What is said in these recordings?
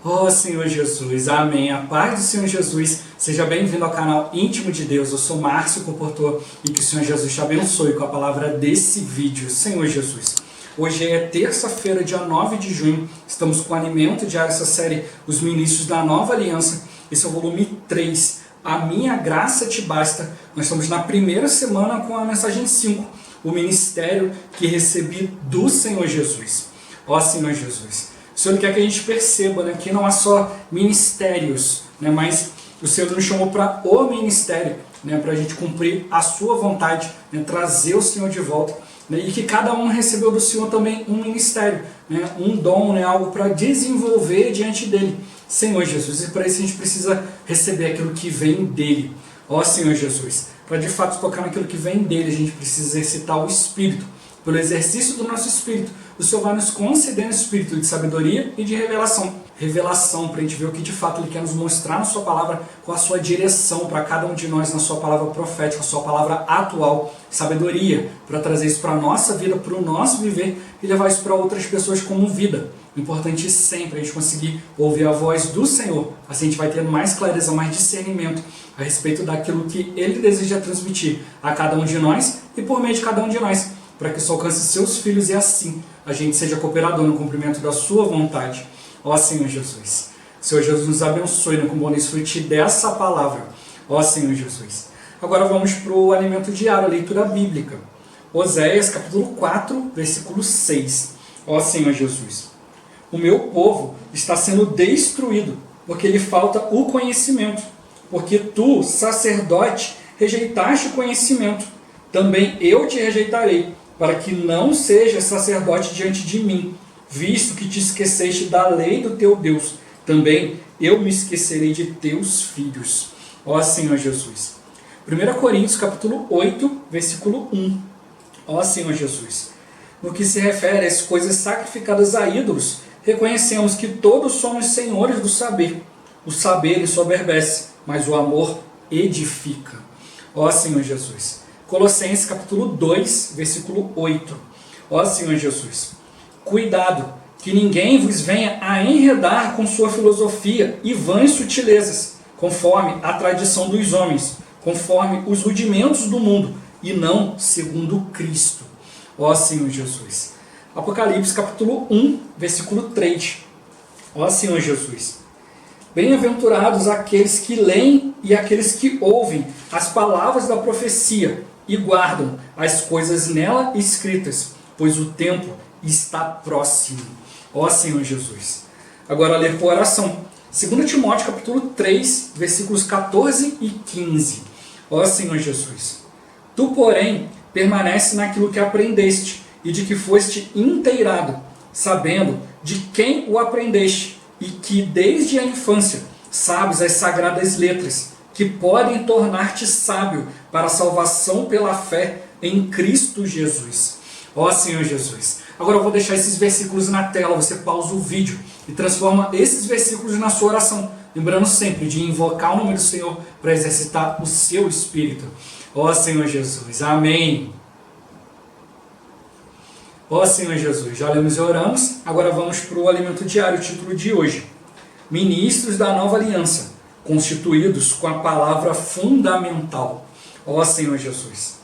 Oh Senhor Jesus, amém. A paz do Senhor Jesus, seja bem-vindo ao canal Íntimo de Deus. Eu sou Márcio Comportor e que o Senhor Jesus te abençoe com a palavra desse vídeo. Senhor Jesus, hoje é terça-feira, dia 9 de junho, estamos com o Alimento Diário, essa série Os Ministros da Nova Aliança. Esse é o volume 3, A Minha Graça Te Basta. Nós estamos na primeira semana com a mensagem 5, o ministério que recebi do Senhor Jesus. Ó Senhor Jesus, o Senhor quer que a gente perceba, que não há só ministérios, mas o Senhor nos chamou para o ministério, para a gente cumprir a sua vontade, trazer o Senhor de volta, e que cada um recebeu do Senhor também um ministério, um dom, algo para desenvolver diante dele. Senhor Jesus, e para isso a gente precisa receber aquilo que vem dele. Ó Senhor Jesus, para de fato tocar naquilo que vem dele, a gente precisa exercitar o Espírito. Pelo exercício do nosso Espírito, o Senhor vai nos conceder um espírito de sabedoria e de revelação. Revelação para a gente ver o que de fato Ele quer nos mostrar na sua palavra, com a sua direção para cada um de nós, na sua palavra profética, a sua palavra atual. Sabedoria para trazer isso para a nossa vida, para o nosso viver e levar isso para outras pessoas como vida. Importante sempre a gente conseguir ouvir a voz do Senhor. Assim a gente vai ter mais clareza, mais discernimento a respeito daquilo que Ele deseja transmitir a cada um de nós e por meio de cada um de nós, para que isso alcance seus filhos e assim a gente seja cooperador no cumprimento da sua vontade. Ó Senhor Jesus, Senhor Jesus nos abençoe com bom desfrute dessa palavra. Ó Senhor Jesus. Agora vamos para o alimento diário, a leitura bíblica. Oséias capítulo 4, versículo 6. Ó Senhor Jesus, o meu povo está sendo destruído, porque lhe falta o conhecimento. Porque tu, sacerdote, rejeitaste o conhecimento. Também eu te rejeitarei, para que não sejas sacerdote diante de mim, visto que te esqueceste da lei do teu Deus. Também eu me esquecerei de teus filhos. Ó Senhor Jesus. 1 Coríntios capítulo 8, versículo 1. Ó Senhor Jesus. No que se refere às coisas sacrificadas a ídolos, reconhecemos que todos somos senhores do saber. O saber ensoberbece, mas o amor edifica. Ó Senhor Jesus. Colossenses capítulo 2, versículo 8. Ó Senhor Jesus, cuidado, que ninguém vos venha a enredar com sua filosofia e vãs sutilezas, conforme a tradição dos homens, conforme os rudimentos do mundo, e não segundo Cristo. Ó Senhor Jesus. Apocalipse capítulo 1, versículo 3. Ó Senhor Jesus. Bem-aventurados aqueles que leem e aqueles que ouvem as palavras da profecia, e guardam as coisas nela escritas, pois o tempo está próximo. Ó Senhor Jesus. Agora ler por oração. 2 Timóteo capítulo 3, versículos 14 e 15. Ó Senhor Jesus. Tu, porém, permanece naquilo que aprendeste e de que foste inteirado, sabendo de quem o aprendeste e que desde a infância sabes as sagradas letras, que podem tornar-te sábio para a salvação pela fé em Cristo Jesus. Ó Senhor Jesus. Agora eu vou deixar esses versículos na tela, você pausa o vídeo e transforma esses versículos na sua oração. Lembrando sempre de invocar o nome do Senhor para exercitar o seu espírito. Ó Senhor Jesus. Amém. Ó Senhor Jesus. Já lemos e oramos. Agora vamos para o alimento diário, o título de hoje. Ministros da Nova Aliança, constituídos com a palavra fundamental. Ó Senhor Jesus.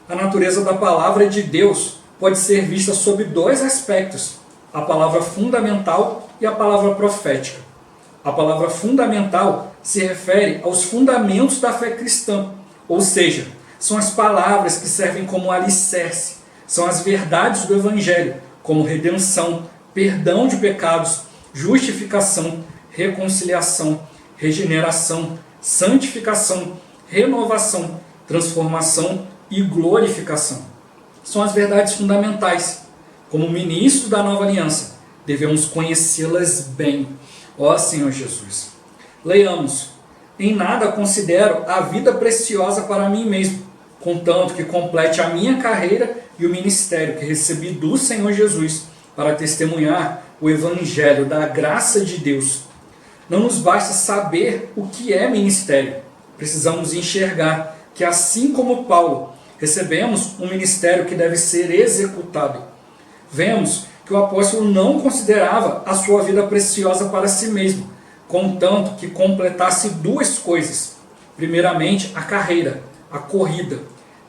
A natureza da palavra de Deus pode ser vista sob dois aspectos, a palavra fundamental e a palavra profética. A palavra fundamental se refere aos fundamentos da fé cristã, ou seja, são as palavras que servem como alicerce, são as verdades do Evangelho, como redenção, perdão de pecados, justificação, reconciliação, regeneração, santificação, renovação, transformação e glorificação. São as verdades fundamentais. Como ministro da nova aliança, devemos conhecê-las bem. Ó Senhor Jesus. Leiamos. Em nada considero a vida preciosa para mim mesmo, contanto que complete a minha carreira e o ministério que recebi do Senhor Jesus, para testemunhar o Evangelho da graça de Deus. Não nos basta saber o que é ministério. Precisamos enxergar que, assim como Paulo, recebemos um ministério que deve ser executado. Vemos que o apóstolo não considerava a sua vida preciosa para si mesmo, contanto que completasse duas coisas. Primeiramente, a carreira, a corrida,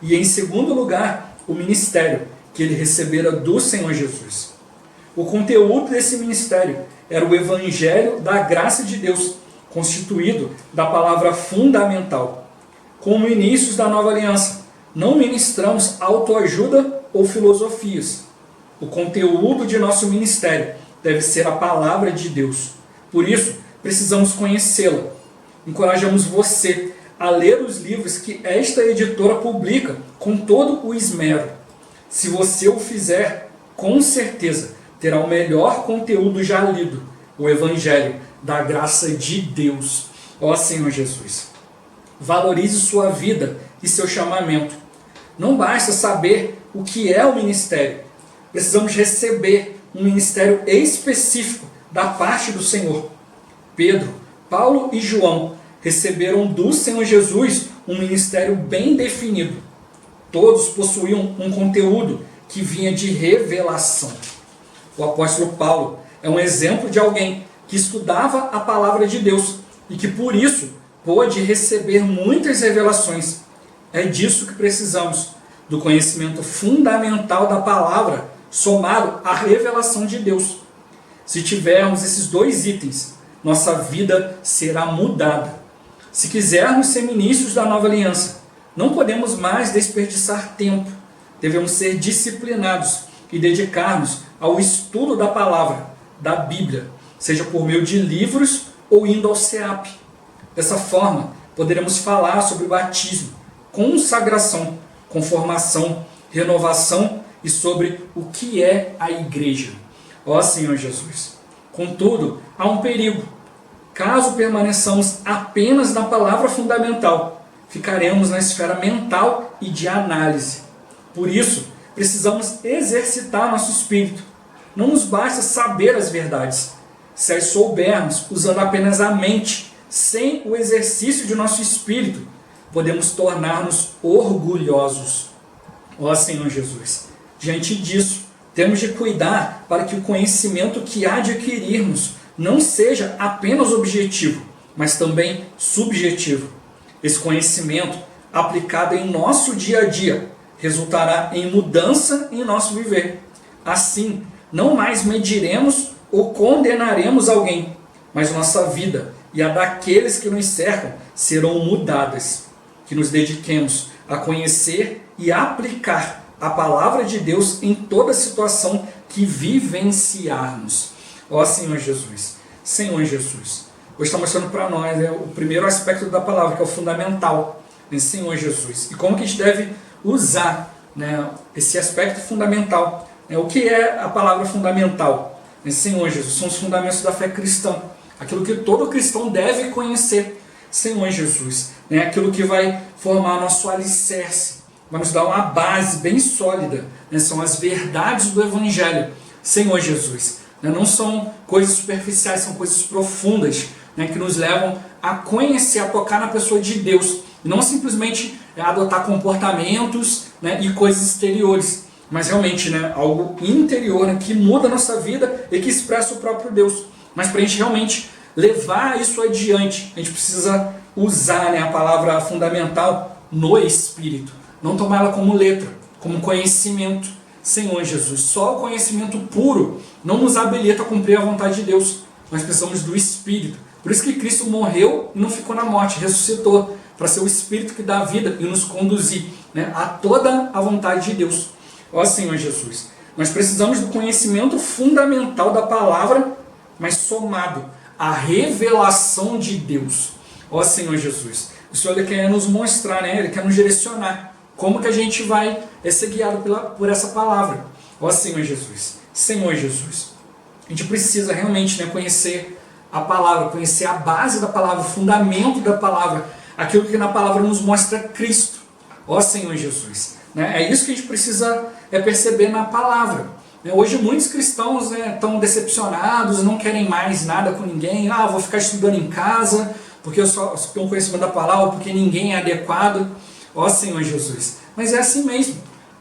e em segundo lugar, o ministério que ele recebera do Senhor Jesus. O conteúdo desse ministério era o evangelho da graça de Deus, constituído da palavra fundamental. Como inícios da nova aliança, não ministramos autoajuda ou filosofias. O conteúdo de nosso ministério deve ser a palavra de Deus. Por isso, precisamos conhecê-la. Encorajamos você a ler os livros que esta editora publica com todo o esmero. Se você o fizer, com certeza terá o melhor conteúdo já lido, o Evangelho da graça de Deus. Ó Senhor Jesus, valorize sua vida e seu chamamento. Não basta saber o que é o ministério. Precisamos receber um ministério específico da parte do Senhor. Pedro, Paulo e João receberam do Senhor Jesus um ministério bem definido. Todos possuíam um conteúdo que vinha de revelação. O apóstolo Paulo é um exemplo de alguém que estudava a palavra de Deus e que por isso pôde receber muitas revelações. É disso que precisamos, do conhecimento fundamental da palavra somado à revelação de Deus. Se tivermos esses dois itens, nossa vida será mudada. Se quisermos ser ministros da nova aliança, não podemos mais desperdiçar tempo. Devemos ser disciplinados e dedicar-nos ao estudo da palavra, da Bíblia, seja por meio de livros ou indo ao SEAP. Dessa forma, poderemos falar sobre batismo, consagração, conformação, renovação e sobre o que é a igreja. Ó Senhor Jesus! Contudo, há um perigo. Caso permaneçamos apenas na palavra fundamental, ficaremos na esfera mental e de análise. Por isso, precisamos exercitar nosso espírito. Não nos basta saber as verdades. Se as soubermos usando apenas a mente, sem o exercício de nosso espírito, podemos tornar-nos orgulhosos. Ó Senhor Jesus, diante disso, temos de cuidar para que o conhecimento que adquirirmos não seja apenas objetivo, mas também subjetivo. Esse conhecimento, aplicado em nosso dia a dia, resultará em mudança em nosso viver. Assim, não mais mediremos ou condenaremos alguém, mas nossa vida e a daqueles que nos cercam serão mudadas. Que nos dediquemos a conhecer e aplicar a palavra de Deus em toda situação que vivenciarmos. Ó Senhor Jesus, Senhor Jesus, hoje está mostrando para nós o primeiro aspecto da palavra, que é o fundamental, Senhor Jesus. E como que a gente deve usar esse aspecto fundamental. O que é a palavra fundamental? Senhor Jesus, são os fundamentos da fé cristã. Aquilo que todo cristão deve conhecer, Senhor Jesus. Aquilo que vai formar nosso alicerce, vai nos dar uma base bem sólida. São as verdades do Evangelho, Senhor Jesus. Não são coisas superficiais, são coisas profundas, que nos levam a conhecer, a tocar na pessoa de Deus. Não simplesmente adotar comportamentos e coisas exteriores, mas realmente algo interior que muda a nossa vida e que expressa o próprio Deus. Mas para a gente realmente levar isso adiante, a gente precisa usar a palavra fundamental no Espírito. Não tomar ela como letra, como conhecimento. Senhor Jesus, só o conhecimento puro não nos habilita a cumprir a vontade de Deus. Nós precisamos do Espírito. Por isso que Cristo morreu e não ficou na morte, ressuscitou, para ser o Espírito que dá vida e nos conduzir a toda a vontade de Deus. Ó Senhor Jesus, nós precisamos do conhecimento fundamental da palavra, mas somado à revelação de Deus. Ó Senhor Jesus, o Senhor ele quer nos mostrar, ele quer nos direcionar como que a gente vai ser guiado por essa palavra. Ó Senhor Jesus, Senhor Jesus, a gente precisa realmente conhecer a palavra, conhecer a base da palavra, o fundamento da palavra, aquilo que na palavra nos mostra Cristo. Ó Senhor Jesus, é isso que a gente precisa perceber na palavra. Hoje muitos cristãos estão decepcionados, não querem mais nada com ninguém. Eu vou ficar estudando em casa, porque eu só tenho conhecimento da palavra, porque ninguém é adequado. Ó Senhor Jesus, mas é assim mesmo.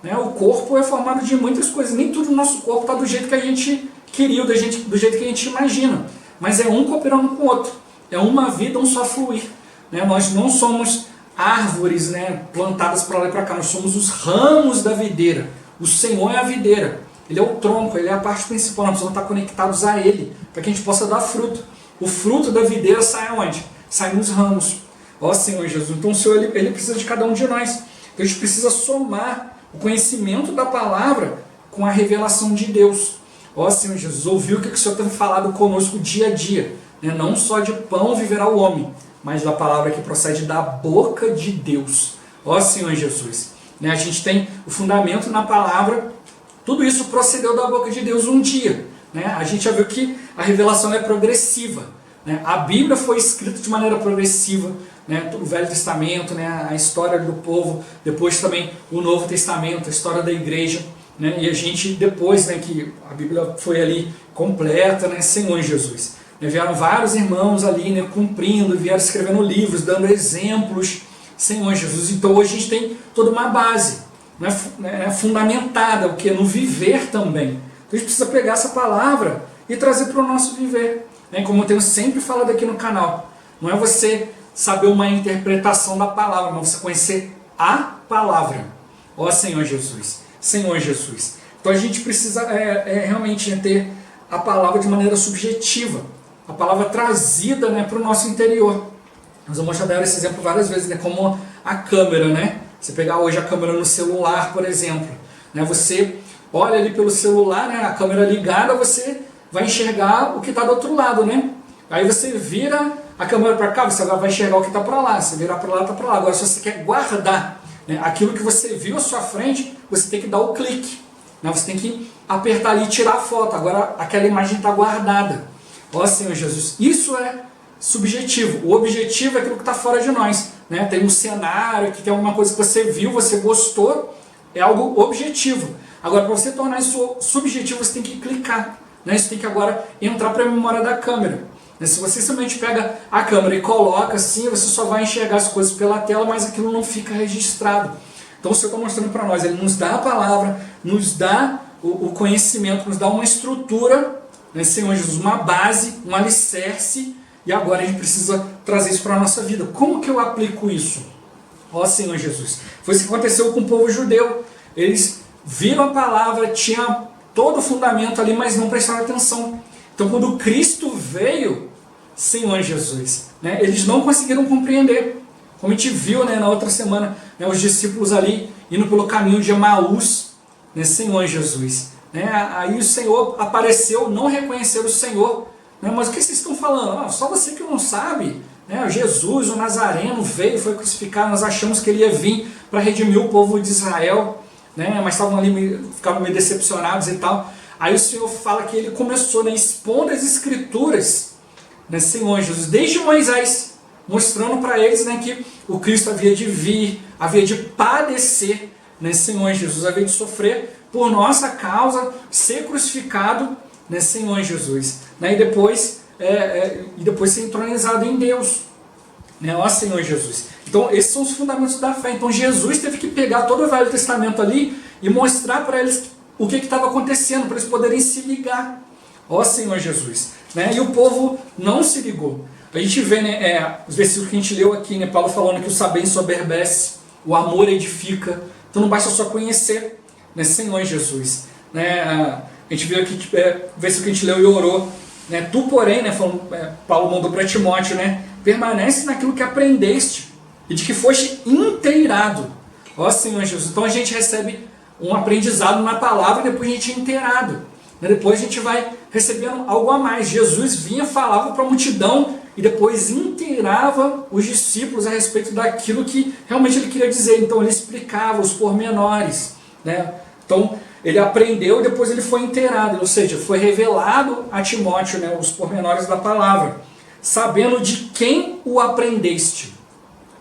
né? O corpo é formado de muitas coisas, nem tudo no nosso corpo está do jeito que a gente queria, do jeito que a gente imagina, mas é um cooperando com o outro, é uma vida, um só fluir, né? Nós não somos árvores, né, plantadas para lá e para cá, nós somos os ramos da videira. O Senhor é a videira, Ele é o tronco, Ele é a parte principal, nós precisamos estar conectados a Ele, para que a gente possa dar fruto. O fruto da videira sai aonde? Sai nos ramos. Ó Senhor Jesus, então o Senhor ele precisa de cada um de nós. Então a gente precisa somar o conhecimento da palavra com a revelação de Deus. Ó Senhor Jesus, ouviu o que o Senhor tem falado conosco dia a dia, né? Não só de pão viverá o homem, mas da palavra que procede da boca de Deus. Ó Senhor Jesus, né? A gente tem o fundamento na palavra, tudo isso procedeu da boca de Deus um dia, né? A gente já viu que a revelação é progressiva, né? A Bíblia foi escrita de maneira progressiva, né? O Velho Testamento, né? A história do povo, depois também o Novo Testamento, a história da igreja, né? E a gente depois, né, que a Bíblia foi ali completa, né? Senhor Jesus, né? Vieram vários irmãos ali, né, cumprindo, vieram escrevendo livros, dando exemplos, Senhor Jesus. Então hoje a gente tem toda uma base, né, fundamentada o que? No viver também. Então a gente precisa pegar essa palavra e trazer para o nosso viver, né? Como eu tenho sempre falado aqui no canal, não é você saber uma interpretação da palavra, mas você conhecer a palavra. Ó Senhor Jesus, Senhor Jesus. Então a gente precisa realmente ter a palavra de maneira subjetiva, a palavra trazida, né, para o nosso interior. Nós vamos já dar esse exemplo várias vezes, né, como a câmera, né? Você pegar hoje a câmera no celular, por exemplo, né, você olha ali pelo celular, né, a câmera ligada, você vai enxergar o que está do outro lado, né? Aí você vira a câmera para cá, você agora vai enxergar o que está para lá. Se virar para lá, está para lá. Agora, se você quer guardar, né, aquilo que você viu à sua frente, você tem que dar o clique, né? Você tem que apertar ali e tirar a foto. Agora, aquela imagem está guardada. Ó Senhor Jesus, isso é subjetivo. O objetivo é aquilo que está fora de nós, né? Tem um cenário, que tem alguma coisa que você viu, você gostou, é algo objetivo. Agora, para você tornar isso subjetivo, você tem que clicar, né? Isso tem que agora entrar para a memória da câmera. Se você simplesmente pega a câmera e coloca assim, você só vai enxergar as coisas pela tela, mas aquilo não fica registrado. Então o Senhor está mostrando para nós, Ele nos dá a palavra, nos dá o conhecimento, nos dá uma estrutura, né, Senhor Jesus, uma base, um alicerce, e agora a gente precisa trazer isso para a nossa vida. Como que eu aplico isso? Ó Senhor Jesus, foi isso que aconteceu com o povo judeu. Eles viram a palavra, tinha todo o fundamento ali, mas não prestaram atenção. Então quando Cristo veio, Senhor Jesus, né, eles não conseguiram compreender. Como a gente viu, né, na outra semana, né, os discípulos ali indo pelo caminho de Emaús, né, Senhor Jesus. Né, aí o Senhor apareceu, não reconheceram o Senhor. Né, mas o que vocês estão falando? Ah, só você que não sabe. Né, Jesus, o Nazareno, veio, foi crucificado, nós achamos que ele ia vir para redimir o povo de Israel, né, mas estavam ali, ficavam meio decepcionados e tal. Aí o Senhor fala que ele começou, né, expondo as Escrituras, né, Senhor Jesus, desde Moisés, mostrando para eles, né, que o Cristo havia de vir, havia de padecer, né, Senhor Jesus, havia de sofrer por nossa causa, ser crucificado, né, Senhor Jesus, né, e depois ser entronizado em Deus, né, ó Senhor Jesus. Então esses são os fundamentos da fé. Então Jesus teve que pegar todo o Velho Testamento ali e mostrar para eles o que estava acontecendo, para eles poderem se ligar. Ó Senhor Jesus. Né? E o povo não se ligou. A gente vê, né, os versículos que a gente leu aqui, né, Paulo falando que o saber ensoberbece, o amor edifica. Então não basta só conhecer, né, Senhor Jesus. Né? A gente viu aqui o versículo que a gente leu e orou. Né? Tu, porém, né, Paulo mandou para Timóteo, né, permanece naquilo que aprendeste e de que foste inteirado. Ó Senhor Jesus. Então a gente recebe um aprendizado na palavra e depois a gente é inteirado. Depois a gente vai recebendo algo a mais. Jesus vinha, falava para a multidão e depois inteirava os discípulos a respeito daquilo que realmente ele queria dizer. Então ele explicava os pormenores. Né? Então ele aprendeu e depois ele foi inteirado. Ou seja, foi revelado a Timóteo, né, os pormenores da palavra. Sabendo de quem o aprendeste.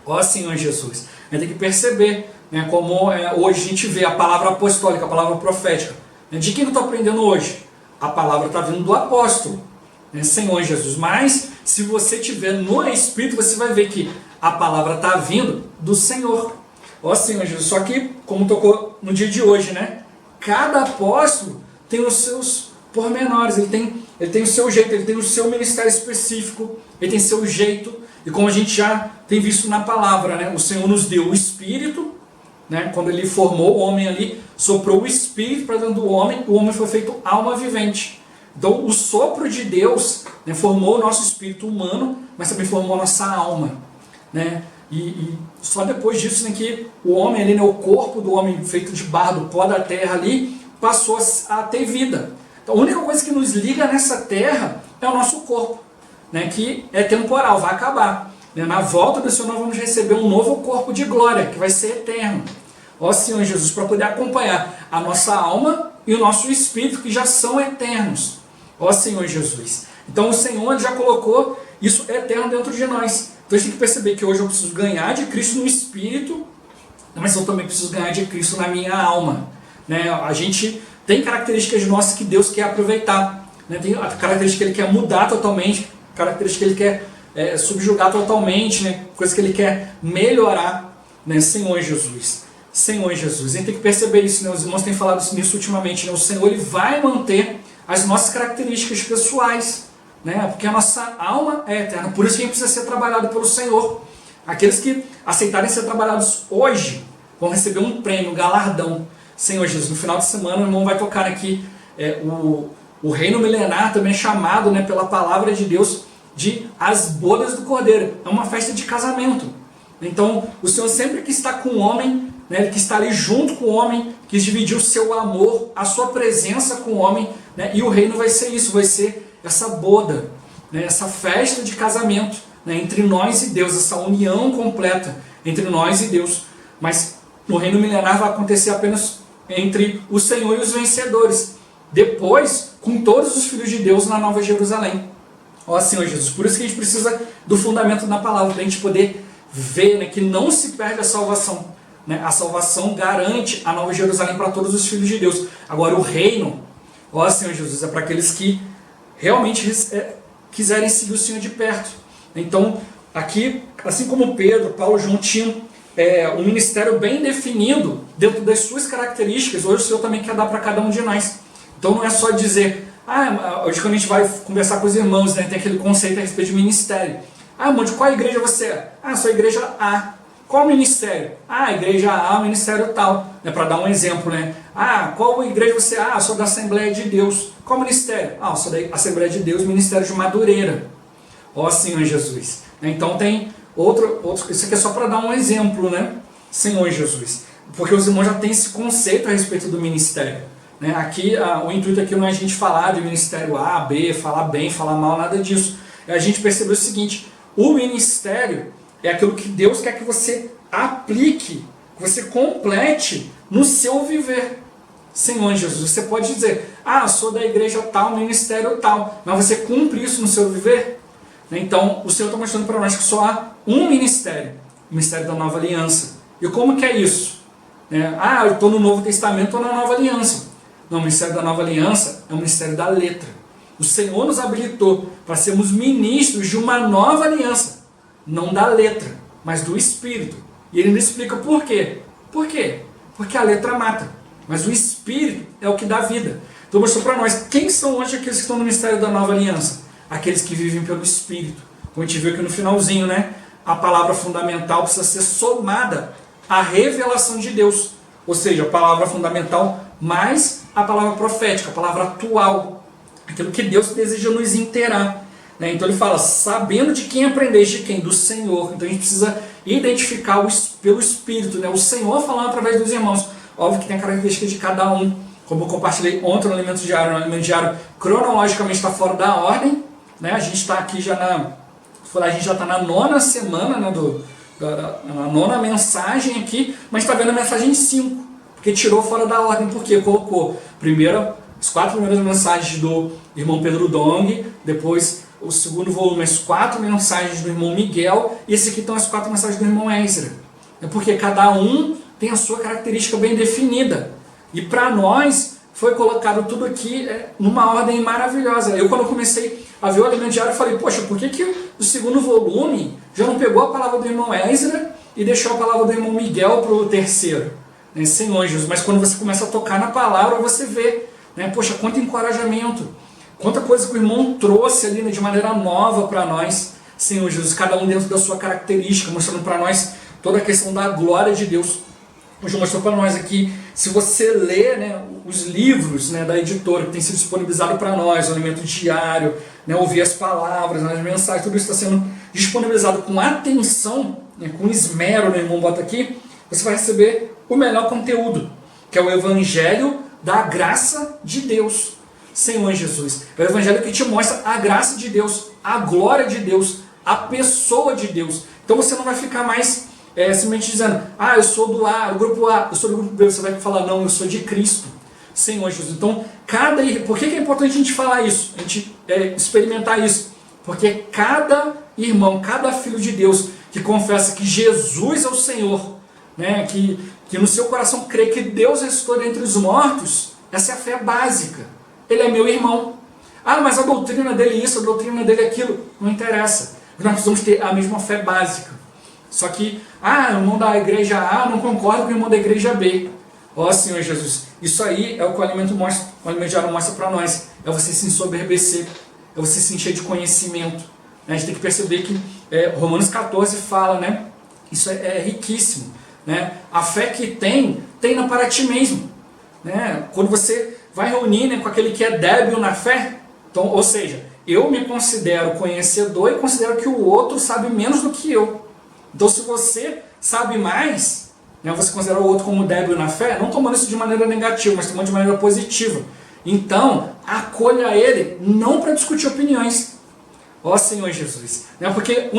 Ó Senhor Jesus. A gente tem que perceber, né, como hoje a gente vê a palavra apostólica, a palavra profética. De quem eu estou aprendendo hoje? A palavra está vindo do apóstolo, né, Senhor Jesus. Mas se você estiver no Espírito, você vai ver que a palavra está vindo do Senhor. Ó Senhor Jesus. Só que, como tocou no dia de hoje, né? Cada apóstolo tem os seus pormenores, ele tem o seu jeito, ele tem o seu ministério específico, ele tem seu jeito, e como a gente já tem visto na palavra, né? O Senhor nos deu o Espírito, né? Quando ele formou o homem ali, soprou o Espírito para dentro do homem, o homem foi feito alma vivente. Então o sopro de Deus, né, formou o nosso espírito humano, mas também formou a nossa alma, né? E só depois disso, né, que o homem ali, né, o corpo do homem feito de barro, do pó da terra ali, passou a ter vida. Então a única coisa que nos liga nessa terra é o nosso corpo, né, que é temporal, vai acabar. Né? Na volta do Senhor nós vamos receber um novo corpo de glória, que vai ser eterno. Ó Senhor Jesus, para poder acompanhar a nossa alma e o nosso espírito, que já são eternos. Ó Senhor Jesus. Então o Senhor já colocou isso eterno dentro de nós. Então a gente tem que perceber que hoje eu preciso ganhar de Cristo no espírito, mas eu também preciso ganhar de Cristo na minha alma. Né? A gente tem características nossas que Deus quer aproveitar. Né? Tem a característica que Ele quer mudar totalmente, característica que Ele quer subjugar totalmente, né? Coisa que Ele quer melhorar. Né? Senhor Jesus. Senhor Jesus. A gente tem que perceber isso. Né? Os irmãos têm falado nisso ultimamente. Né? O Senhor Ele vai manter as nossas características pessoais, né? Porque a nossa alma é eterna, por isso que a gente precisa ser trabalhado pelo Senhor. Aqueles que aceitarem ser trabalhados hoje vão receber um prêmio, um galardão. Senhor Jesus, no final de semana o irmão vai tocar aqui o reino milenar, também chamado, né, pela palavra de Deus de as bodas do Cordeiro. É uma festa de casamento. Então o Senhor sempre que está com o homem, né, Ele que está ali junto com o homem, quis dividir o seu amor, a sua presença com o homem, né, e o reino vai ser isso, vai ser essa boda, né, essa festa de casamento, né, entre nós e Deus, essa união completa entre nós e Deus. Mas no reino milenar vai acontecer apenas entre o Senhor e os vencedores. Depois, com todos os filhos de Deus na Nova Jerusalém. Ó Senhor Jesus, por isso que a gente precisa do fundamento da palavra, para a gente poder ver, né, que não se perde a salvação. Né? A salvação garante a Nova Jerusalém para todos os filhos de Deus. Agora o reino, ó Senhor Jesus, é para aqueles que realmente quiserem seguir o Senhor de perto. Então, aqui, assim como Pedro, Paulo, João tinham um ministério bem definido dentro das suas características, hoje o Senhor também quer dar para cada um de nós. Então não é só dizer, hoje quando a gente vai conversar com os irmãos, né, tem aquele conceito a respeito de ministério. Irmão, de qual igreja você é? Sou a igreja A. Qual ministério? A igreja A, o ministério tal. Né, para dar um exemplo, né? Qual igreja você é? Sou da Assembleia de Deus. Qual ministério? Sou da Assembleia de Deus, Ministério de Madureira. Ó Senhor Jesus. Então tem outro, isso aqui é só para dar um exemplo, né? Senhor Jesus. Porque os irmãos já têm esse conceito a respeito do ministério. Né? Aqui, o intuito aqui não é a gente falar de ministério A, B, falar bem, falar mal, nada disso. É a gente perceber o seguinte, o ministério é aquilo que Deus quer que você aplique, que você complete no seu viver. Senhor Jesus, você pode dizer, sou da igreja tal, ministério tal, mas você cumpre isso no seu viver? Então, o Senhor está mostrando para nós que só há um ministério, o ministério da Nova Aliança. E como que é isso? Eu estou no Novo Testamento, estou na Nova Aliança. Não, o ministério da Nova Aliança é o ministério da letra. O Senhor nos habilitou para sermos ministros de uma nova aliança, não da letra, mas do Espírito. E ele nos explica por quê. Por quê? Porque a letra mata, mas o Espírito é o que dá vida. Então mostrou para nós, quem são hoje aqueles que estão no ministério da Nova Aliança? Aqueles que vivem pelo Espírito. Como a gente viu aqui no finalzinho, né? A palavra fundamental precisa ser somada à revelação de Deus. Ou seja, a palavra fundamental mais a palavra profética, a palavra atual. Aquilo que Deus deseja nos inteirar. Né? Então ele fala, sabendo de quem aprendeste, de quem? Do Senhor. Então a gente precisa identificar pelo Espírito, né? O Senhor falando através dos irmãos. Óbvio que tem a característica de cada um. Como eu compartilhei ontem no Alimento Diário. No Alimento Diário cronologicamente está fora da ordem. Né? A gente está aqui já a gente já está na 9ª semana, né, na 9ª mensagem aqui, mas está vendo a mensagem 5, porque tirou fora da ordem, porque colocou primeiro as 4 primeiras mensagens do irmão Pedro Dong, depois o segundo volume, as 4 mensagens do irmão Miguel, e esse aqui estão as 4 mensagens do irmão Ezra. É porque cada um tem a sua característica bem definida. E para nós foi colocado tudo aqui numa ordem maravilhosa. Eu, quando comecei a ver o Alimento Diário, eu falei, poxa, por que o segundo volume já não pegou a palavra do irmão Ezra e deixou a palavra do irmão Miguel para o terceiro? né, Senhor Jesus, mas quando você começa a tocar na palavra, você vê, né, poxa, quanto encorajamento, quanta coisa que o irmão trouxe ali, né, de maneira nova para nós, Senhor Jesus, cada um dentro da sua característica, mostrando para nós toda a questão da glória de Deus. Hoje mostrou para nós aqui, se você ler, né, os livros, né, da editora que tem sido disponibilizado para nós, o alimento diário, né, ouvir as palavras, né, as mensagens, tudo isso está sendo disponibilizado com atenção, né, com esmero, né, irmão, bota aqui, você vai receber o melhor conteúdo, que é o Evangelho da graça de Deus, Senhor Jesus. É o Evangelho que te mostra a graça de Deus, a glória de Deus, a pessoa de Deus. Então você não vai ficar mais simplesmente dizendo, eu sou do grupo A, eu sou do grupo B. Você vai falar, não, eu sou de Cristo, Senhor Jesus. Então, por que é importante a gente falar isso? A gente experimentar isso? Porque cada irmão, cada filho de Deus que confessa que Jesus é o Senhor, né, que no seu coração crê que Deus ressuscitou dentre os mortos, essa é a fé básica. Ele é meu irmão. Mas a doutrina dele é isso, a doutrina dele é aquilo. Não interessa. Nós precisamos ter a mesma fé básica. Só que, o irmão da igreja A não concorda com o irmão da igreja B. Senhor Jesus, isso aí é o que o alimento diário mostra para nós. É você se ensoberbecer, é você se encher de conhecimento. A gente tem que perceber que Romanos 14 fala, né? Isso é riquíssimo. Né? A fé que tem para ti mesmo. Né? Quando você vai reunir, né, com aquele que é débil na fé, então, ou seja, eu me considero conhecedor e considero que o outro sabe menos do que eu. Então, se você sabe mais, né, você considera o outro como débil na fé, não tomando isso de maneira negativa, mas tomando de maneira positiva. Então, acolha ele, não para discutir opiniões. Senhor Jesus. Né, porque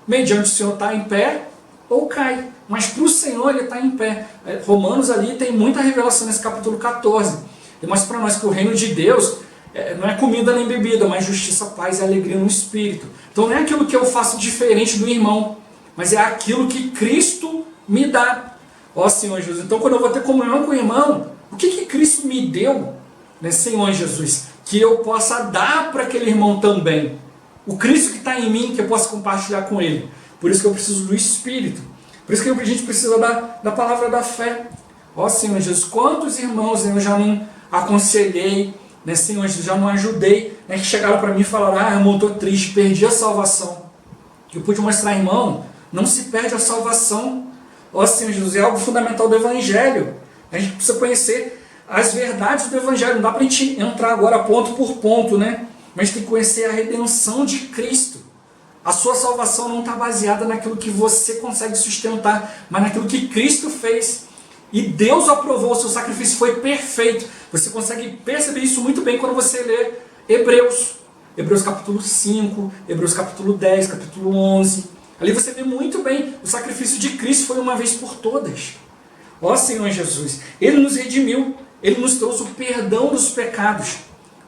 mediante o Senhor está em pé ou cai. Mas para o Senhor ele está em pé. Romanos ali tem muita revelação nesse capítulo 14. Ele mostra para nós que o reino de Deus não é comida nem bebida, mas justiça, paz e alegria no Espírito. Então não é aquilo que eu faço diferente do irmão, mas é aquilo que Cristo me dá. Senhor Jesus. Então quando eu vou ter comunhão com o irmão, o que Cristo me deu, né, Senhor Jesus, que eu possa dar para aquele irmão também? O Cristo que está em mim, que eu possa compartilhar com ele. Por isso que eu preciso do Espírito. Por isso que a gente precisa da palavra da fé. Senhor Jesus, quantos irmãos eu já não aconselhei, né, Senhor Jesus, já não ajudei, né, que chegaram para mim e falaram, irmão, estou triste, perdi a salvação. Eu pude mostrar, irmão, não se perde a salvação. Senhor Jesus, é algo fundamental do Evangelho. A gente precisa conhecer as verdades do Evangelho. Não dá para a gente entrar agora ponto por ponto, né? Mas tem que conhecer a redenção de Cristo. A sua salvação não está baseada naquilo que você consegue sustentar, mas naquilo que Cristo fez. E Deus aprovou, o seu sacrifício foi perfeito. Você consegue perceber isso muito bem quando você lê Hebreus. Hebreus capítulo 5, Hebreus capítulo 10, capítulo 11. Ali você vê muito bem, o sacrifício de Cristo foi uma vez por todas. Senhor Jesus, Ele nos redimiu, Ele nos trouxe o perdão dos pecados.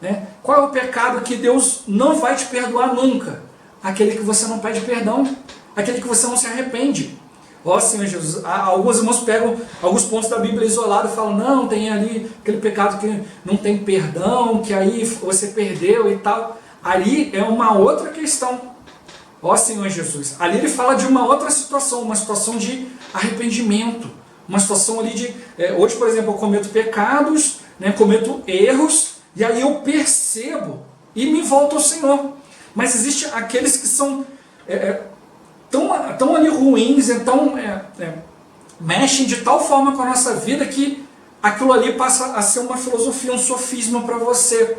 Né? Qual é o pecado que Deus não vai te perdoar nunca? Aquele que você não pede perdão, aquele que você não se arrepende. Senhor Jesus, alguns irmãos pegam alguns pontos da Bíblia isolados e falam, não, tem ali aquele pecado que não tem perdão, que aí você perdeu e tal. Ali é uma outra questão. Senhor Jesus, ali ele fala de uma outra situação, uma situação de arrependimento, uma situação ali de, hoje por exemplo eu cometo pecados, né, cometo erros, e aí eu percebo e me volto ao Senhor. Mas existe aqueles que são tão ali ruins, então mexem de tal forma com a nossa vida que aquilo ali passa a ser uma filosofia, um sofisma para você.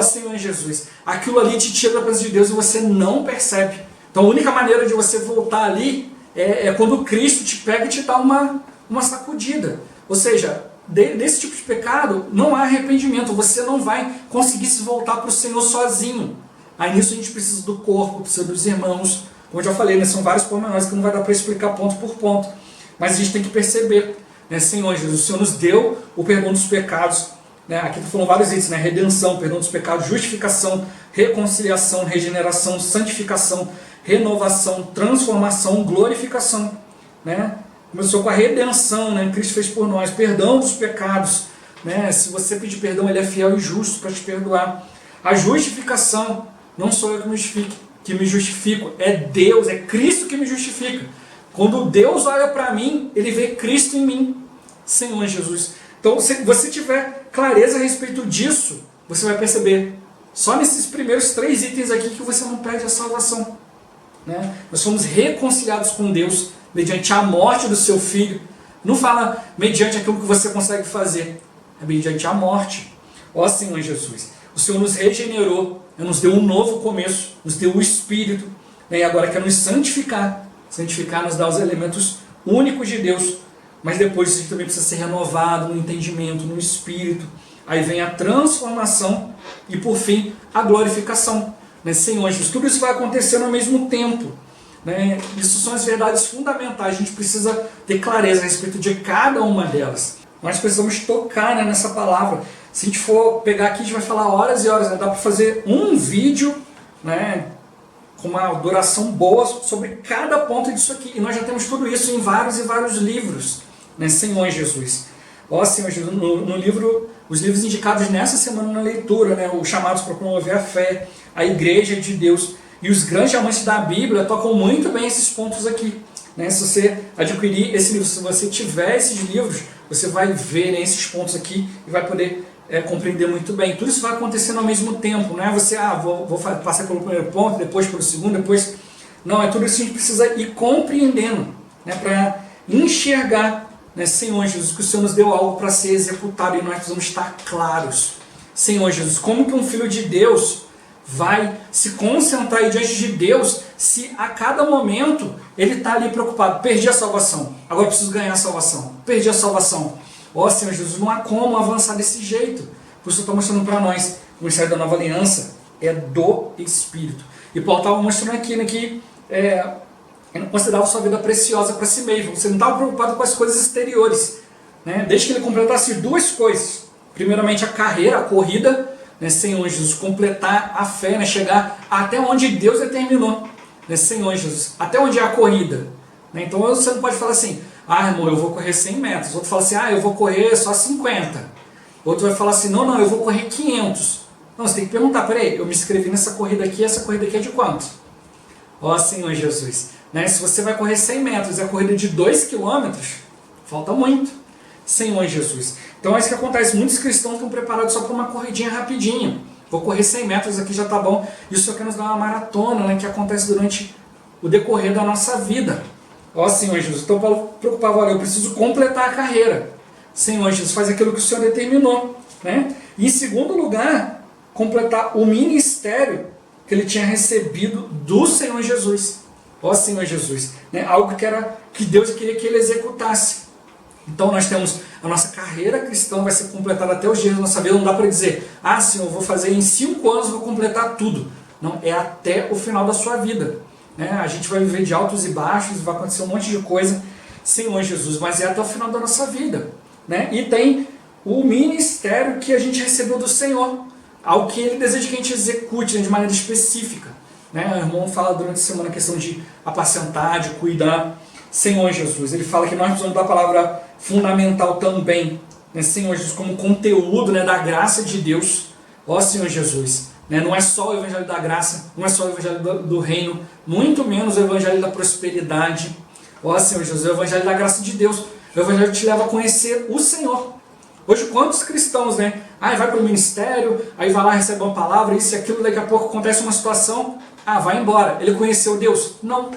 Senhor Jesus, aquilo ali te tira da presença de Deus e você não percebe. Então a única maneira de você voltar ali é quando Cristo te pega e te dá uma sacudida. Ou seja, desse tipo de pecado não há arrependimento, você não vai conseguir se voltar para o Senhor sozinho. Aí nisso a gente precisa do corpo, precisa dos irmãos. Como eu já falei, né, são vários pormenores que não vai dar para explicar ponto por ponto. Mas a gente tem que perceber, né, Senhor Jesus, o Senhor nos deu o perdão dos pecados. Né, aqui foram vários itens, né, redenção, perdão dos pecados, justificação, reconciliação, regeneração, santificação, renovação, transformação, glorificação. Né? Começou com a redenção, né, Cristo fez por nós, perdão dos pecados. Né, se você pedir perdão, Ele é fiel e justo para te perdoar. A justificação, não sou eu que me justifico, é Deus, é Cristo que me justifica. Quando Deus olha para mim, Ele vê Cristo em mim. Senhor Jesus. Então, se você tiver clareza a respeito disso, você vai perceber, só nesses primeiros 3 itens aqui, que você não perde a salvação. Né? Nós somos reconciliados com Deus mediante a morte do seu Filho. Não fala mediante aquilo que você consegue fazer, é mediante a morte. Ó Senhor Jesus, o Senhor nos regenerou, nos deu um novo começo, nos deu o Espírito, né? E agora quer nos santificar. Santificar nos dá os elementos únicos de Deus, mas depois a gente também precisa ser renovado no entendimento, no Espírito. Aí vem a transformação e, por fim, a glorificação. Né? Senhor Jesus, tudo isso vai acontecer ao mesmo tempo. Né? Isso são as verdades fundamentais. A gente precisa ter clareza a respeito de cada uma delas. Nós precisamos tocar, né, nessa palavra. Se a gente for pegar aqui, a gente vai falar horas e horas. Né? Dá para fazer um vídeo, né, com uma duração boa sobre cada ponto disso aqui. E nós já temos tudo isso em vários e vários livros. Né? Senhor Jesus. Ó Senhor Jesus, no livro, os livros indicados nessa semana na leitura, né, os chamados para promover a fé, a Igreja de Deus e os grandes amantes da Bíblia tocam muito bem esses pontos aqui. Né? Se você adquirir esse livro, se você tiver esses livros, você vai ver, né, esses pontos aqui e vai poder compreender muito bem. Tudo isso vai acontecendo ao mesmo tempo. Não é você, vou passar pelo primeiro ponto, depois pelo segundo, depois... Não, é tudo isso que a gente precisa ir compreendendo, né, para enxergar, né, Senhor Jesus, que o Senhor nos deu algo para ser executado e nós precisamos estar claros. Senhor Jesus, como que um filho de Deus vai se concentrar aí diante de Deus se a cada momento ele está ali preocupado? Perdi a salvação, agora eu preciso ganhar a salvação. Perdi a salvação. Ó Senhor Jesus, não há como avançar desse jeito. Por isso eu estou mostrando para nós, o ministério da nova aliança é do Espírito. E Paulo estava mostrando aqui, né, que ele não considerava sua vida preciosa para si mesmo. Você não estava preocupado com as coisas exteriores. Né? Desde que ele completasse 2 coisas. Primeiramente a carreira, a corrida, né, Senhor Jesus, completar a fé, né, chegar até onde Deus determinou. Né, Senhor Jesus, até onde é a corrida. Né? Então você não pode falar assim, irmão, eu vou correr 100 metros. Outro fala assim, eu vou correr só 50. Outro vai falar assim, não, eu vou correr 500. Não, você tem que perguntar, peraí, eu me inscrevi nessa corrida aqui, essa corrida aqui é de quanto? Ó Senhor Jesus, né? Se você vai correr 100 metros e a corrida de 2 km, falta muito. Senhor Jesus. Então é isso que acontece, muitos cristãos estão preparados só para uma corridinha rapidinha. Vou correr 100 metros aqui, já está bom. Isso aqui nos dá uma maratona, né, que acontece durante o decorrer da nossa vida. Ó Senhor Jesus, então Paulo preocupava, olha, eu preciso completar a carreira. Senhor Jesus, faz aquilo que o Senhor determinou. Né? E em segundo lugar, completar o ministério que ele tinha recebido do Senhor Jesus. Ó Senhor Jesus, né? Algo que Deus queria que ele executasse. Então nós temos a nossa carreira cristã, vai ser completada até os dias da nossa vida. Não dá para dizer, Senhor, eu vou fazer em 5 anos, vou completar tudo. Não, é até o final da sua vida. Né? A gente vai viver de altos e baixos, vai acontecer um monte de coisa, Senhor Jesus, mas é até o final da nossa vida. Né? E tem o ministério que a gente recebeu do Senhor, ao que Ele deseja que a gente execute, né, de maneira específica. Né? O irmão fala durante a semana a questão de apacentar, de cuidar. Senhor Jesus, ele fala que nós precisamos da palavra fundamental também, né, Senhor Jesus, como conteúdo, né, da graça de Deus. Ó Senhor Jesus, né, não é só o evangelho da graça, não é só o evangelho do reino, muito menos o evangelho da prosperidade. Ó Senhor Jesus, é o evangelho da graça de Deus, o evangelho que te leva a conhecer o Senhor. Hoje quantos cristãos, né, vai para o ministério, aí vai lá, recebe uma palavra, isso e aquilo, daqui a pouco acontece uma situação, vai embora, ele conheceu Deus? Não.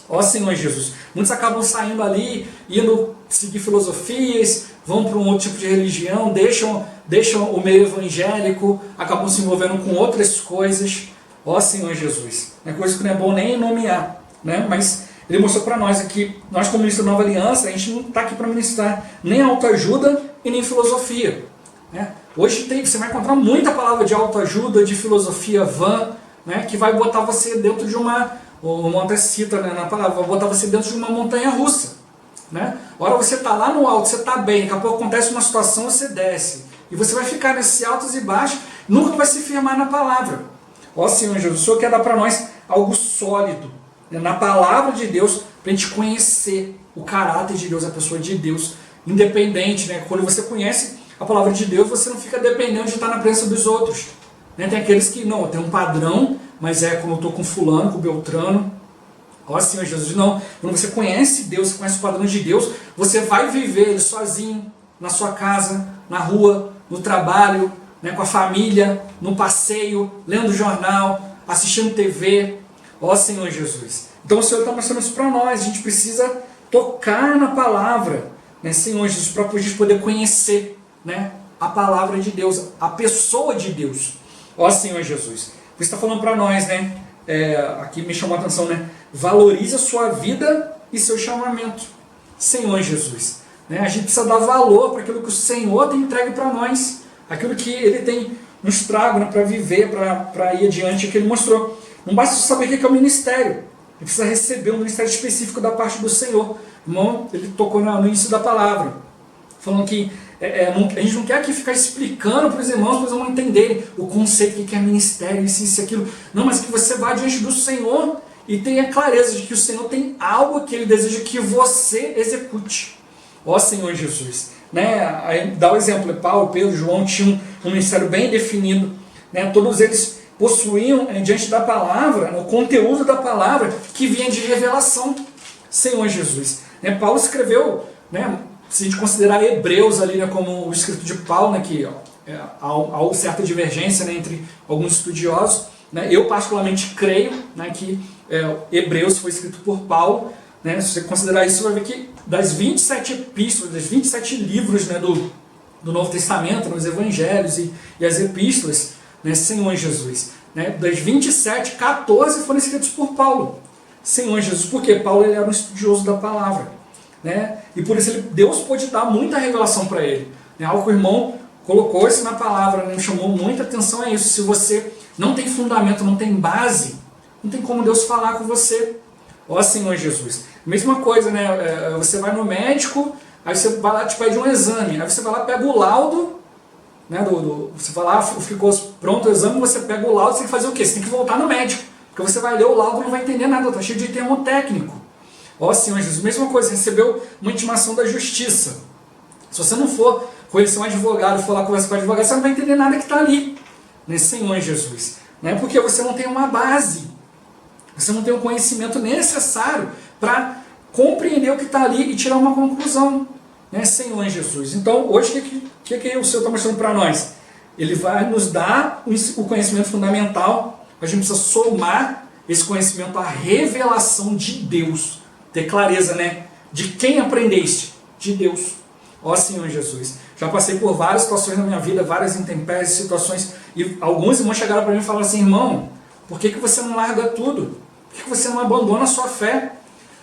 Ó Senhor Jesus, muitos acabam saindo ali, indo seguir filosofias, vão para um outro tipo de religião, deixam o meio evangélico, acabam se envolvendo com outras coisas. Ó Senhor Jesus, é coisa que não é bom nem nomear, né? Mas ele mostrou para nós aqui, nós como ministro da Nova Aliança, a gente não está aqui para ministrar nem autoajuda e nem filosofia. Né? Hoje você vai encontrar muita palavra de autoajuda, de filosofia vã, né, que vai botar você dentro de uma até cita, né, na palavra, vai botar você dentro de uma montanha russa. Né? Ora você está lá no alto, você está bem, daqui a pouco acontece uma situação, você desce. E você vai ficar nesses altos e baixos, nunca vai se firmar na palavra. Ó Senhor Jesus, o Senhor quer dar para nós algo sólido, né, na palavra de Deus, para a gente conhecer o caráter de Deus, a pessoa de Deus, independente. Né? Quando você conhece a palavra de Deus, você não fica dependendo de estar na presença dos outros. Né? Tem aqueles que, não, tem um padrão, mas como eu estou com fulano, com Beltrano, Ó Senhor Jesus, não. Quando você conhece Deus, você conhece o padrão de Deus, você vai viver Ele sozinho, na sua casa, na rua, no trabalho, né, com a família, no passeio, lendo jornal, assistindo TV. Ó Senhor Jesus. Então o Senhor está mostrando isso para nós. A gente precisa tocar na palavra, né, Senhor Jesus, para a gente poder conhecer, né, a palavra de Deus, a pessoa de Deus. Ó Senhor Jesus. Você está falando para nós, né? Aqui me chamou a atenção, né? Valorize a sua vida e seu chamamento, Senhor Jesus. Né? A gente precisa dar valor para aquilo que o Senhor tem entregue para nós, aquilo que Ele tem nos trago, né, para viver, para ir adiante, que Ele mostrou. Não basta saber o que é o ministério, ele precisa receber um ministério específico da parte do Senhor. Irmão, ele tocou no início da palavra, falando que a gente não quer aqui ficar explicando para os irmãos não entenderem o conceito que é ministério, isso e aquilo. Não, mas que você vá diante do Senhor e tenha clareza de que o Senhor tem algo que Ele deseja que você execute. Ó Senhor Jesus. Né? Aí dá o exemplo, Paulo, Pedro, João tinham um ministério bem definido. Né? Todos eles possuíam diante da palavra, o conteúdo da palavra que vinha de revelação. Senhor Jesus. Né? Paulo escreveu, né, se a gente considerar Hebreus ali, né, como o escrito de Paulo, né, que há certa divergência, né, entre alguns estudiosos, né, eu particularmente creio, né, que Hebreus foi escrito por Paulo, né, se você considerar isso, você vai ver que das 27 epístolas, das 27 livros, né, do Novo Testamento, nos Evangelhos e as epístolas, né, Senhor Jesus, né, das 27, 14 foram escritos por Paulo, Senhor Jesus, porque Paulo ele era um estudioso da palavra. Né? E por isso Deus pôde dar muita revelação para ele. Né? Algo que o irmão colocou isso na palavra, né? Chamou muita atenção a isso. Se você não tem fundamento, não tem base, não tem como Deus falar com você. Ó Senhor Jesus. Mesma coisa, né? Você vai no médico, aí você vai lá, te pede um exame, aí você vai lá, pega o laudo, né? Você vai lá, ficou pronto o exame, você pega o laudo, você tem que fazer o quê? Você tem que voltar no médico, porque você vai ler o laudo e não vai entender nada, está cheio de termo técnico. Ó Senhor Jesus, mesma coisa, recebeu uma intimação da justiça. Se você não for conhecer um advogado, for lá conversar com o advogado, você não vai entender nada que está ali, né, Senhor Jesus. Né? Porque você não tem uma base, você não tem o conhecimento necessário para compreender o que está ali e tirar uma conclusão, né, Senhor Jesus. Então, hoje, o que o Senhor está mostrando para nós? Ele vai nos dar o conhecimento fundamental, a gente precisa somar esse conhecimento à revelação de Deus. Ter clareza, né? De quem aprendeste? De Deus. Ó Senhor Jesus. Já passei por várias situações na minha vida, várias intempéries, situações, e alguns irmãos chegaram para mim e falaram assim: irmão, por que você não larga tudo? Por que você não abandona a sua fé?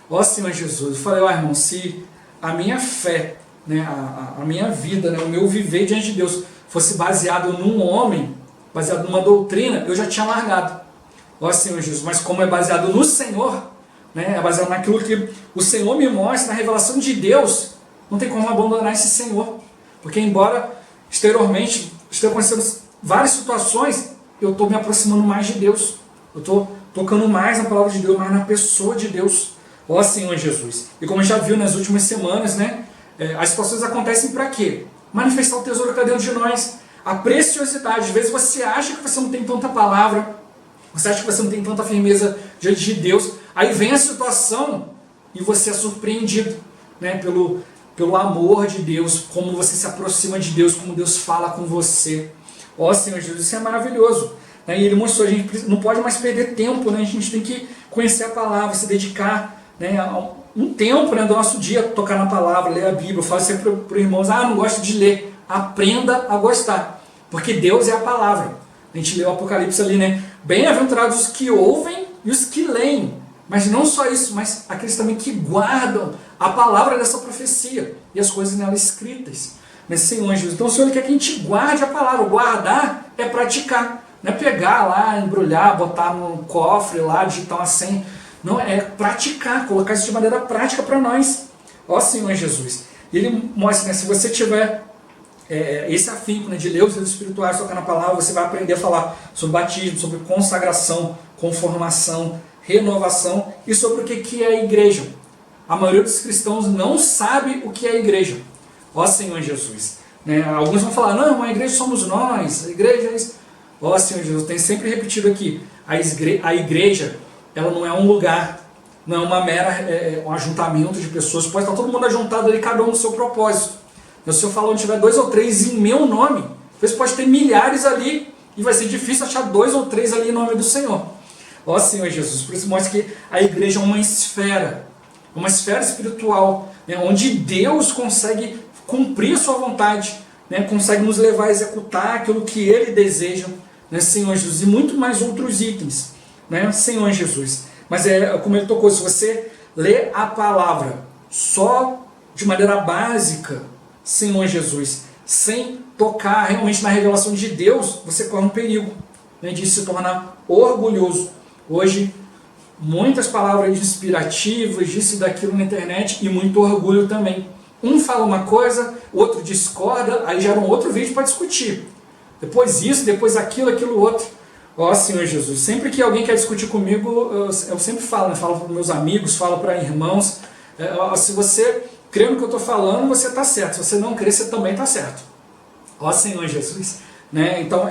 Ó Senhor Jesus. Eu falei: ó irmão, se a minha fé, né, a minha vida, né, o meu viver diante de Deus fosse baseado num homem, baseado numa doutrina, eu já tinha largado. Ó Senhor Jesus. Mas como é baseado no Senhor, né, é baseado naquilo que o Senhor me mostra, na revelação de Deus, não tem como abandonar esse Senhor. Porque embora exteriormente esteja acontecendo várias situações, eu estou me aproximando mais de Deus. Eu estou tocando mais na palavra de Deus, mais na pessoa de Deus. Ó Senhor Jesus. E como a gente já viu nas últimas semanas, né, as situações acontecem para quê? Manifestar o tesouro que está dentro de nós. A preciosidade. Às vezes você acha que você não tem tanta palavra, você acha que você não tem tanta firmeza diante de Deus. Aí vem a situação e você é surpreendido, né, pelo amor de Deus, como você se aproxima de Deus, como Deus fala com você. Ó Senhor Jesus, isso é maravilhoso. Né? E Ele mostrou, a gente não pode mais perder tempo, né? A gente tem que conhecer a palavra, se dedicar, né, um tempo, né, do nosso dia, tocar na palavra, ler a Bíblia. Eu falo sempre para os irmãos: não gosto de ler. Aprenda a gostar, porque Deus é a palavra. A gente lê o Apocalipse ali, né? Bem-aventurados os que ouvem e os que leem. Mas não só isso, mas aqueles também que guardam a palavra dessa profecia e as coisas nela escritas. Mas, Senhor Jesus, então o Senhor quer que a gente guarde a palavra. Guardar é praticar. Não é pegar lá, embrulhar, botar no cofre lá, digitar uma senha. Não, é praticar, colocar isso de maneira prática para nós. Ó Senhor Jesus. E Ele mostra, né, se você tiver esse afinco, né, de ler os livros espirituais, tocar na palavra, você vai aprender a falar sobre batismo, sobre consagração, conformação, renovação e sobre o que é a igreja. A maioria dos cristãos não sabe o que é a igreja. Ó Senhor Jesus. Né? Alguns vão falar: não, a igreja somos nós, a igreja é isso. Ó Senhor Jesus, eu tenho sempre repetido aqui: a igreja, ela não é um lugar, não é uma mera um ajuntamento de pessoas. Pode estar todo mundo ajuntado ali, cada um no seu propósito. Se eu falar onde tiver 2 ou 3 em meu nome, você pode ter milhares ali e vai ser difícil achar 2 ou 3 ali em nome do Senhor. Ó Senhor Jesus, por isso mostra que a igreja é uma esfera espiritual, né, onde Deus consegue cumprir a sua vontade, né, consegue nos levar a executar aquilo que Ele deseja, né, Senhor Jesus, e muito mais outros itens, né, Senhor Jesus. Mas como ele tocou, se você lê a palavra só de maneira básica, Senhor Jesus, sem tocar realmente na revelação de Deus, você corre um perigo, né, de se tornar orgulhoso. Hoje, muitas palavras inspirativas, disso e daquilo na internet, e muito orgulho também. Um fala uma coisa, o outro discorda, aí gera um outro vídeo para discutir. Depois isso, depois aquilo outro. Ó Senhor Jesus, sempre que alguém quer discutir comigo, eu sempre falo, né? Falo para meus amigos, falo para irmãos, se você crê no que eu estou falando, você está certo. Se você não crê, você também está certo. Ó Senhor Jesus. Né? Então,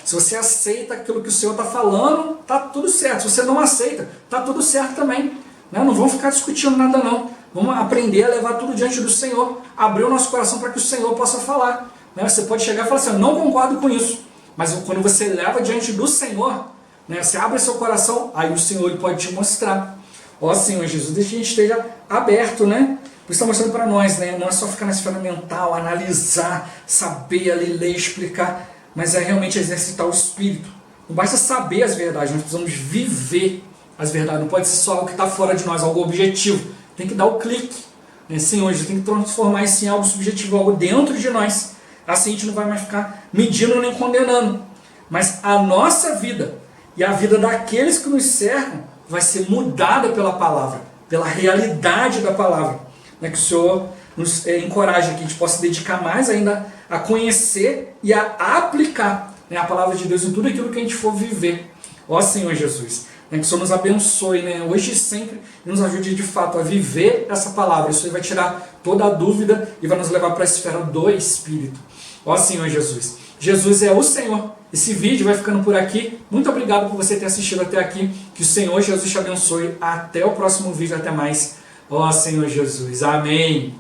se você aceita aquilo que o Senhor está falando, está tudo certo. Se você não aceita, está tudo certo também. Né? Não vamos ficar discutindo nada não. Vamos aprender a levar tudo diante do Senhor, abrir o nosso coração para que o Senhor possa falar. Né? Você pode chegar e falar assim, eu não concordo com isso. Mas quando você leva diante do Senhor, né, você abre seu coração, aí o Senhor ele pode te mostrar. Ó Senhor Jesus, deixa que a gente esteja aberto, né? Por isso está mostrando para nós, né? Não é só ficar na esfera mental, analisar, saber ali, ler, explicar, mas é realmente exercitar o Espírito. Não basta saber as verdades, nós precisamos viver as verdades. Não pode ser só algo que está fora de nós, algo objetivo. Tem que dar o clique. Né? Senhor, a gente tem que transformar isso em algo subjetivo, algo dentro de nós. Assim a gente não vai mais ficar medindo nem condenando. Mas a nossa vida e a vida daqueles que nos cercam vai ser mudada pela palavra, pela realidade da palavra. Né? Que o Senhor nos encoraje que a gente possa dedicar mais ainda a conhecer e a aplicar, né, a palavra de Deus em tudo aquilo que a gente for viver. Ó Senhor Jesus, né, que o Senhor nos abençoe, né, hoje e sempre, e nos ajude de fato a viver essa palavra. Isso aí vai tirar toda a dúvida e vai nos levar para a esfera do Espírito. Ó Senhor Jesus. Jesus é o Senhor. Esse vídeo vai ficando por aqui. Muito obrigado por você ter assistido até aqui. Que o Senhor Jesus te abençoe. Até o próximo vídeo. Até mais. Ó Senhor Jesus. Amém.